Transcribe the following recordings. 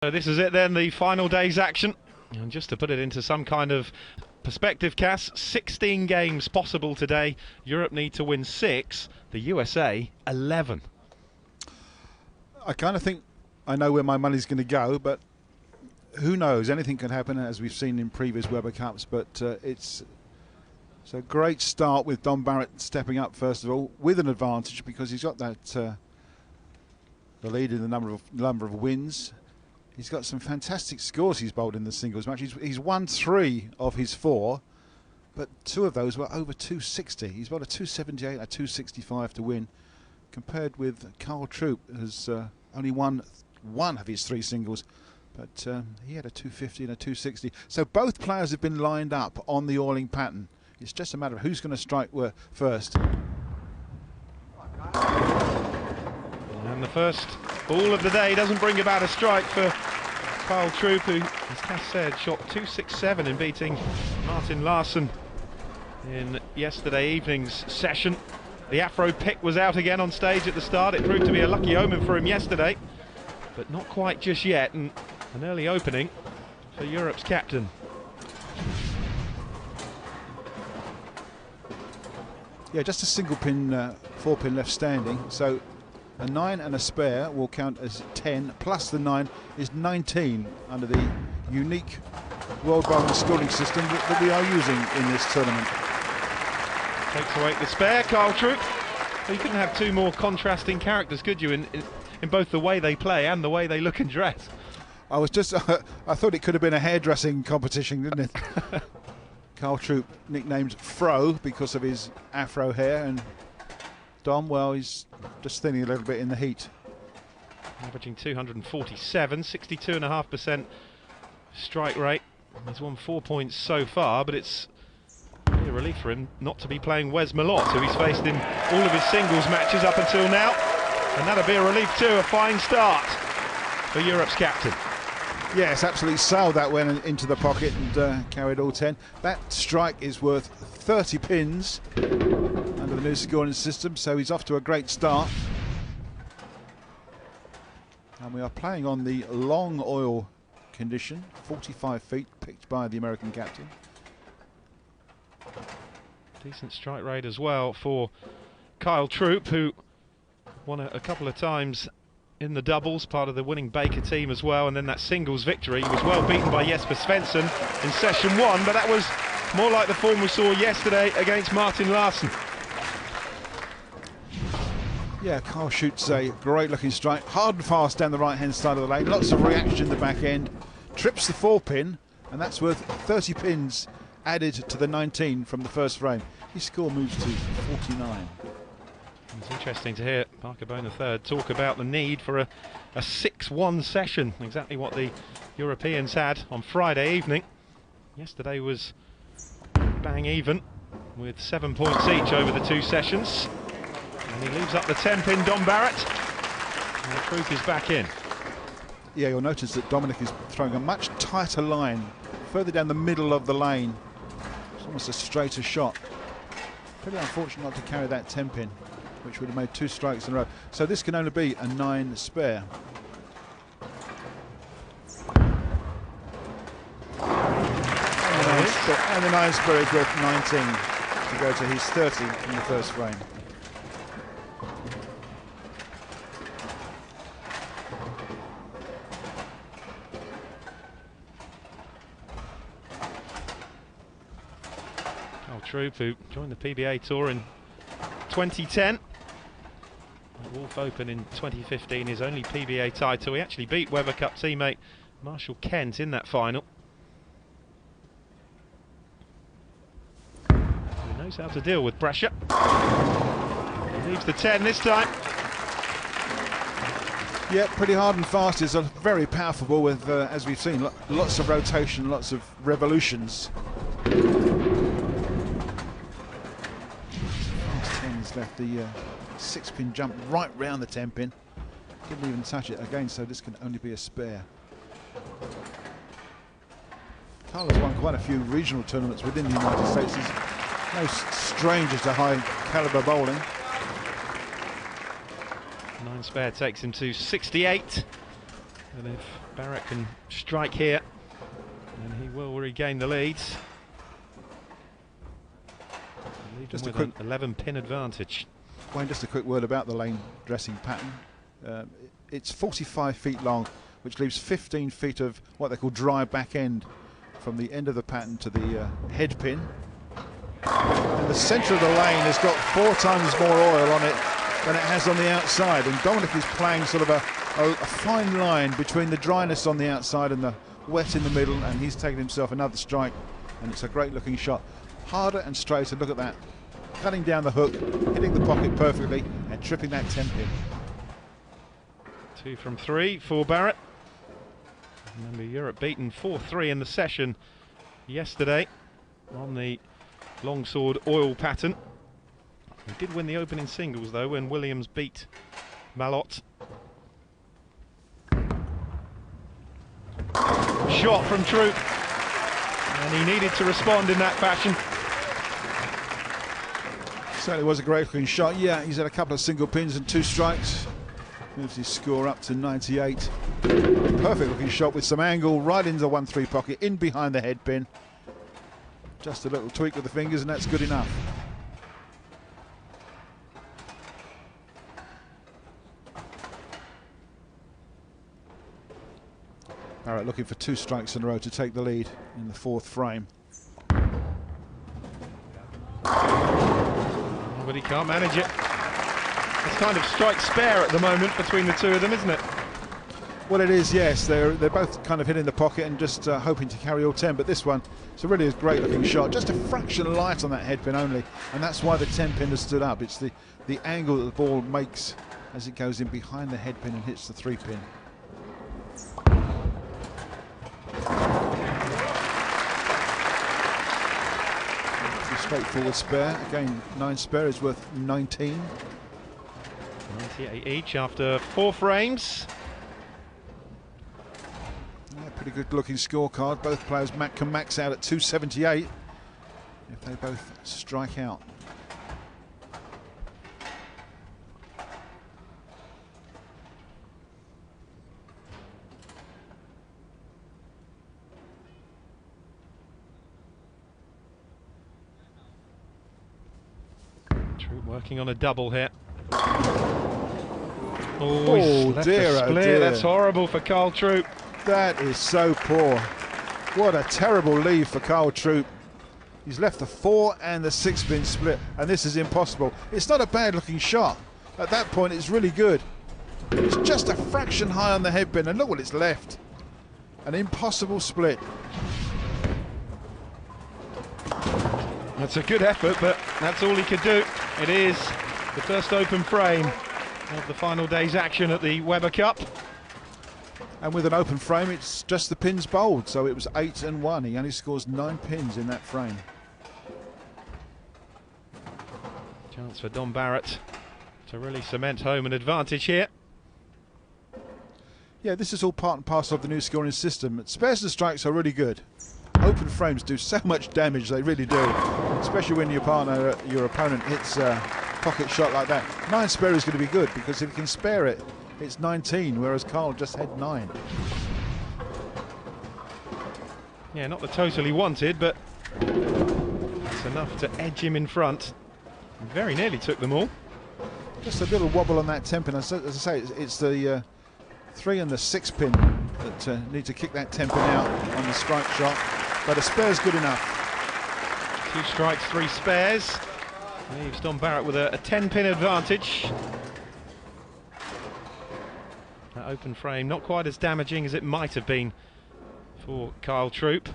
So this is it then, the final day's action. And just to put it into some kind of perspective, Cass, 16 games possible today. Europe need to win 6, the USA 11. I kind of think I know where my money's going to go, but who knows? Anything can happen, as we've seen in previous Weber Cups. But it's a great start with Don Barrett stepping up first of all with an advantage, because he's got that the lead in the number of wins. He's got some fantastic scores he's bowled in the singles match. He's won 3 of his 4, but 2 of those were over 260. He's bowled a 278 and a 265 to win, compared with Troup, who's only won 1 of his 3 singles, but he had a 250 and a 260. So both players have been lined up on the Oiling pattern. It's just a matter of who's going to strike first. And the first ball of the day doesn't bring about a strike for Troup, who, as Cass said, shot 267 in beating Martin Larsson in yesterday evening's session. The Afro pick was out again on stage at the start. It proved to be a lucky omen for him yesterday, but not quite just yet, and an early opening for Europe's captain. Yeah, just a single pin, 4-pin left standing, so a 9 and a spare will count as 10, plus the 9 is 19 under the unique world bowling scoring system that we are using in this tournament. Takes away the spare, Troup. Well, you couldn't have 2 more contrasting characters, could you, in both the way they play and the way they look and dress? I was just, I thought it could have been a hairdressing competition, didn't it? Troup, nicknamed Fro because of his afro hair, and Dom, well, he's just thinning a little bit in the heat. Averaging 247, 62.5% strike rate. He's won 4 points so far, but it's really a relief for him not to be playing Wes Malott, who he's faced in all of his singles matches up until now. And that'll be a relief too, a fine start for Europe's captain. Yes, absolutely sailed that one into the pocket and carried all 10. That strike is worth 30 pins under the new scoring system, so he's off to a great start. And we are playing on the long oil condition, 45 feet, picked by the American captain. Decent strike rate as well for Troup, who won a couple of times in the doubles, part of the winning Baker team as well, and then that singles victory. He was well beaten by Jesper Svensson in session 1, but that was more like the form we saw yesterday against Martin Larsson. Yeah, Carl shoots a great looking strike, hard and fast down the right hand side of the lane, lots of reaction in the back end, trips the 4-pin, and that's worth 30 pins added to the 19 from the first frame. His score moves to 49. It's interesting to hear Parker Bone III talk about the need for a 6-1 session, exactly what the Europeans had on Friday evening. Yesterday was bang even, with 7 points each over the 2 sessions. And he leaves up the 10-pin Don Barrett, and the Troup is back in. Yeah, you'll notice that Dominic is throwing a much tighter line, further down the middle of the lane. It's almost a straighter shot. Pretty unfortunate not to carry that 10-pin, which would have made 2 strikes in a row. So this can only be a 9 spare. And the 9 spare is worth 19 to go to his 30 in the first frame. Troup, who joined the PBA Tour in 2010. The Wolf Open in 2015, his only PBA title. He actually beat Weber Cup teammate Marshall Kent in that final. He knows how to deal with pressure. He leaves the 10 this time. Yeah, pretty hard and fast. It's a very powerful ball with, as we've seen, lots of rotation, lots of revolutions. Left the 6-pin jump right round the 10-pin. Didn't even touch it again, so this can only be a spare. Carl has won quite a few regional tournaments within the United States. He's no stranger to high caliber bowling. 9 spare takes him to 68. And if Barrett can strike here, then he will regain the lead. Just with a quick 11-pin advantage. Wayne, just a quick word about the lane dressing pattern. It's 45 feet long, which leaves 15 feet of what they call dry back end from the end of the pattern to the head pin. And the centre of the lane has got 4 times more oil on it than it has on the outside. And Dominic is playing sort of a fine line between the dryness on the outside and the wet in the middle, and he's taken himself another strike, and it's a great looking shot. Harder and straighter, look at that. Cutting down the hook, hitting the pocket perfectly, and tripping that 10-pin. 2 from 3 for Barrett. Remember, Europe beaten 4-3 in the session yesterday on the longsword oil pattern. He did win the opening singles though when Williams beat Malott. Shot from Troup, and he needed to respond in that fashion. Certainly was a great looking shot. Yeah, he's had a couple of single pins and 2 strikes. Moves his score up to 98. Perfect looking shot with some angle right into the 1-3 pocket, in behind the head pin. Just a little tweak with the fingers and that's good enough. Barrett looking for 2 strikes in a row to take the lead in the 4th frame. But he can't manage it. It's kind of strike spare at the moment between the 2 of them, isn't it? Well, it is, yes. They're both kind of hitting the pocket and just hoping to carry all 10. But this one, it's a really great looking shot. Just a fraction light on that head pin only, and that's why the 10 pin has stood up. It's the angle that the ball makes as it goes in behind the head pin and hits the 3 pin. Straightforward spare. Again, 9 spare is worth 19. 98 each after 4 frames. Yeah, pretty good looking scorecard. Both players can max out at 278 if they both strike out. Troup working on a double here. Oh, he's left dear, a split. oh dear. That's horrible for Carl Troup. That is so poor. What a terrible leave for Carl Troup. He's left the 4 and the 6 pin split, and this is impossible. It's not a bad looking shot. At that point, it's really good. It's just a fraction high on the head pin, and look what it's left. An impossible split. That's a good effort, but that's all he could do. It is the first open frame of the final day's action at the Weber Cup. And with an open frame, it's just the pins bowled, so it was 8 and 1. He only scores 9 pins in that frame. Chance for Don Barrett to really cement home an advantage here. Yeah, this is all part and parcel of the new scoring system. Spares and strikes are really good. Open frames do so much damage, they really do. Especially when your opponent hits a pocket shot like that. 9 spare is going to be good, because if you can spare it, it's 19, whereas Carl just had 9. Yeah, not the total he wanted, but that's enough to edge him in front. Very nearly took them all. Just a little wobble on that 10 pin. As I say, it's the 3 and the 6 pin that need to kick that 10 pin out on the strike shot. But a spare's good enough. 2 strikes, 3 spares. Leaves Don Barrett with a 10-pin advantage. That open frame not quite as damaging as it might have been for Carl Troup.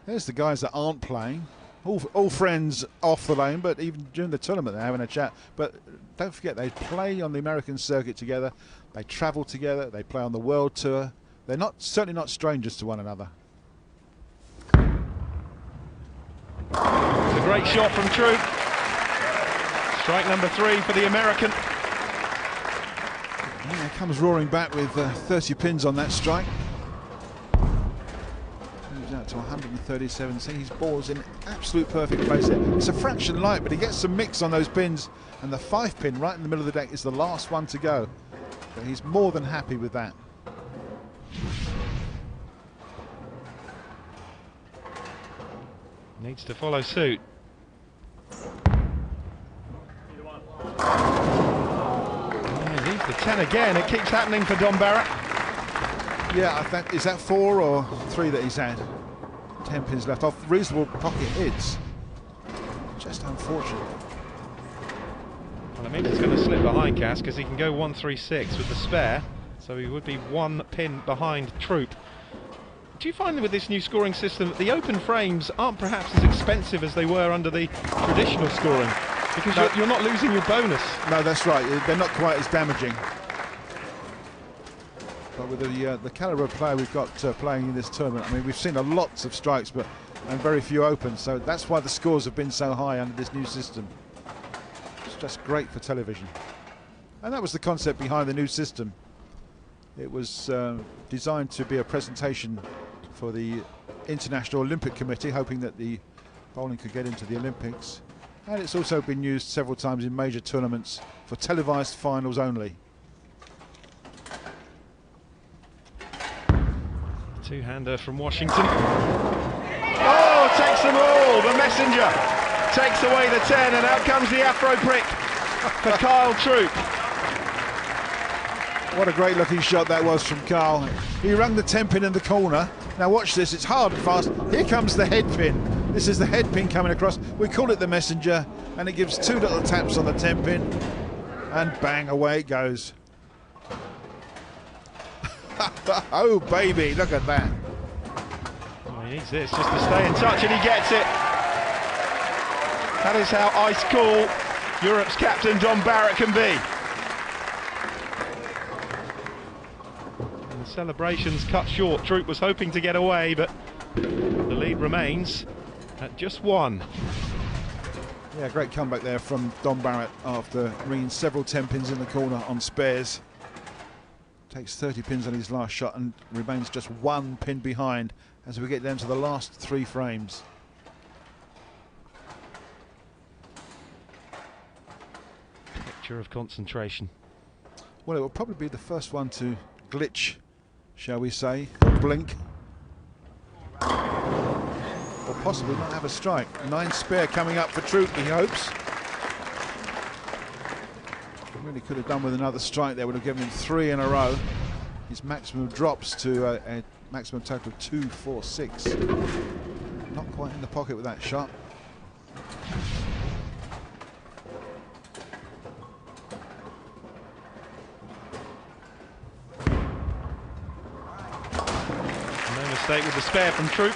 There's the guys that aren't playing. All friends off the lane, but even during the tournament they're having a chat. But don't forget, they play on the American circuit together, they travel together, they play on the world tour. They're certainly not strangers to one another. It's a great shot from Troup. Strike number 3 for the American. Yeah, he comes roaring back with 30 pins on that strike. Moves out to 137. See his ball's in absolute perfect place there. It's a fraction light, but he gets some mix on those pins, and the 5 pin right in the middle of the deck is the last one to go. But he's more than happy with that. Needs to follow suit. Leaves the 10 again. It keeps happening for Don Barrett. Yeah, I think, is that 4 or 3 that he's had? 10 pins left off reasonable pocket hits. Just unfortunate. Well, it means he's going to slip behind Cass because he can go 1-3-6 with the spare, so he would be 1 pin behind Troup. Do you find that with this new scoring system that the open frames aren't perhaps as expensive as they were under the traditional scoring? Because you're not losing your bonus. No, that's right. They're not quite as damaging. But with the calibre of player we've got playing in this tournament, I mean, we've seen lots of strikes and very few opens, so that's why the scores have been so high under this new system. It's just great for television. And that was the concept behind the new system. It was designed to be a presentation for the International Olympic Committee, hoping that the bowling could get into the Olympics. And it's also been used several times in major tournaments for televised finals only. Two-hander from Washington. Oh, takes them all. The messenger takes away the 10, and out comes the Afro prick for Kyle Troup. What a great looking shot that was from Carl. He rung the 10 pin in the corner. Now watch this, it's hard and fast. Here comes the head pin. This is the head pin coming across. We call it the messenger, and it gives 2 little taps on the 10 pin, and bang, away it goes. Oh baby, look at that. Oh, he needs this just to stay in touch, and he gets it. That is how ice cool Europe's captain Don Barrett can be. And the celebrations cut short. Troup was hoping to get away, but the lead remains at just 1. Yeah, great comeback there from Don Barrett after ringing several 10 pins in the corner on spares. Takes 30 pins on his last shot and remains just 1 pin behind as we get down to the last 3 frames. Picture of concentration. Well, it will probably be the first one to glitch, shall we say, blink. Or possibly not have a strike. 9 spare coming up for Troup, he hopes. Really could have done with another strike there, would have given him 3 in a row. His maximum drops to a maximum total of 2, 4, 6. Not quite in the pocket with that shot. No mistake with the spare from Troup.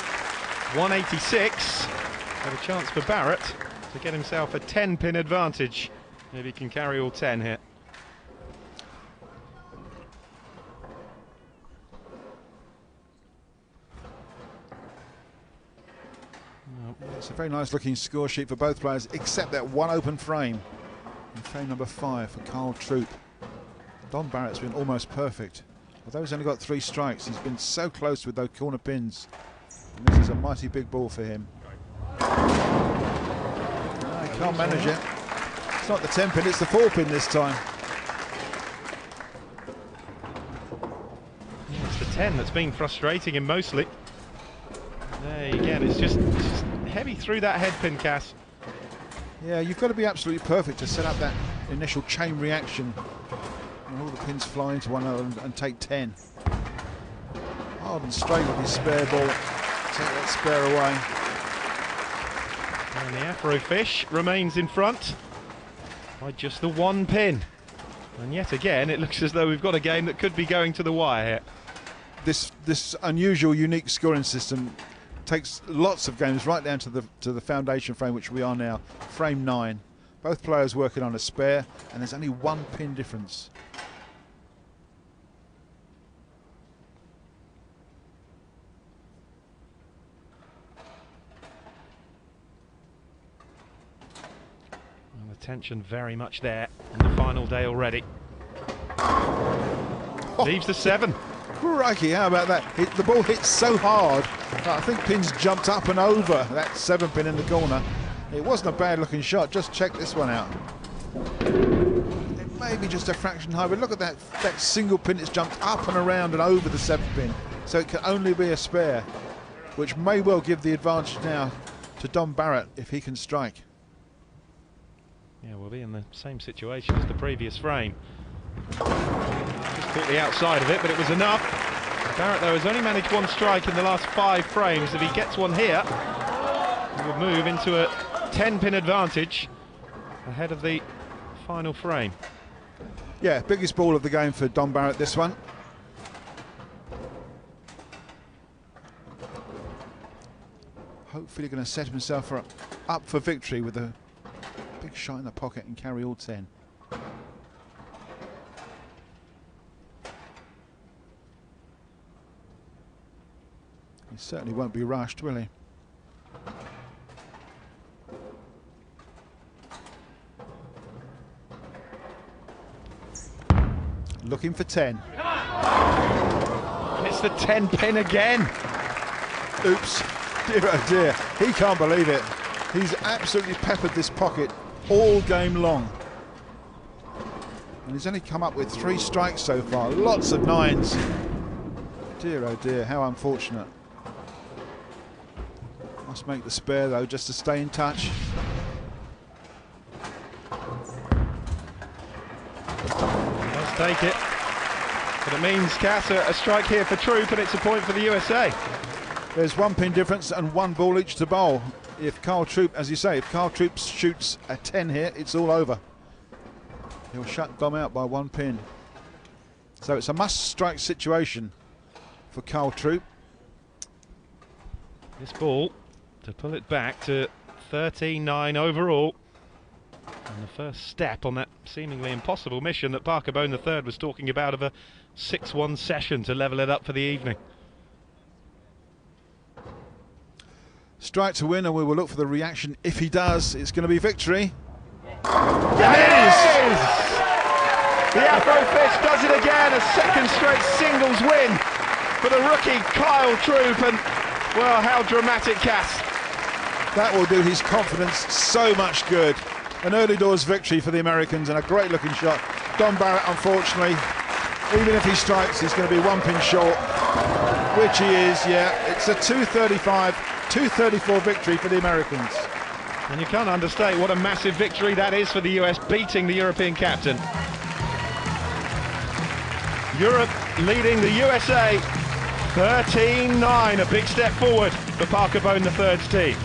186. Have a chance for Barrett to get himself a 10 pin advantage. Maybe he can carry all 10 here. It's a very nice looking score sheet for both players, except that 1 open frame. In frame number 5 for Kyle Troup. Don Barrett's been almost perfect. Although he's only got 3 strikes, he's been so close with those corner pins. And this is a mighty big ball for him. No, he can't manage it. It's not the 10 pin, it's the 4 pin this time. Yeah, it's the 10 that's been frustrating him mostly. There again, it's just heavy through that head pin, Cass. Yeah, you've got to be absolutely perfect to set up that initial chain reaction. And all the pins fly into one another and take 10. Hard and straight with his spare ball. Take that spare away. And the Afro fish remains in front by just the 1 pin. And yet again, it looks as though we've got a game that could be going to the wire here. This unusual, unique scoring system takes lots of games right down to the foundation frame, which we are now, frame 9. Both players working on a spare, and there's only 1 pin difference. And the tension very much there on the final day already. Leaves the 7. Crikey, how about that? The ball hit so hard that I think pins jumped up and over that 7 pin in the corner. It wasn't a bad looking shot. Just check this one out. It may be just a fraction high, but look at that single pin. It's jumped up and around and over the 7 pin. So it can only be a spare, which may well give the advantage now to Don Barrett if he can strike. Yeah, we'll be in the same situation as the previous frame. Just caught the outside of it, but it was enough. Barrett, though, has only managed 1 strike in the last 5 frames. If he gets one here, he will move into a 10-pin advantage ahead of the final frame. Yeah, biggest ball of the game for Don Barrett, this one. Hopefully going to set himself up for victory with a big shot in the pocket and carry all 10. He certainly won't be rushed, will he? Looking for 10. It's the 10 pin again. Oops. Dear oh dear. He can't believe it. He's absolutely peppered this pocket all game long. And he's only come up with 3 strikes so far. Lots of 9s. Dear oh dear, how unfortunate. Must make the spare though, just to stay in touch. Let's take it. But it means, Cass, a strike here for Troup, and it's a point for the USA. There's 1 pin difference and 1 ball each to bowl. If Carl Troup, as you say, if Carl Troup shoots a 10 here, it's all over. He'll shut Dom out by 1 pin. So it's a must-strike situation for Carl Troup. This ball to pull it back to 13-9 overall. And the first step on that seemingly impossible mission that Parker Bone III was talking about of a 6-1 session to level it up for the evening. Strike to win, and we will look for the reaction. If he does, it's going to be victory. Yes! The Afrofish does it again, a second straight singles win for the rookie Kyle Troup, and well, how dramatic, Cass. That will do his confidence so much good. An early doors victory for the Americans and a great looking shot. Don Barrett, unfortunately, even if he strikes, he's going to be 1 pin short, which he is, yeah. It's a 234 victory for the Americans. And you can't understate what a massive victory that is for the US, beating the European captain. Europe leading the USA 13-9, a big step forward for Parker Bone III's team.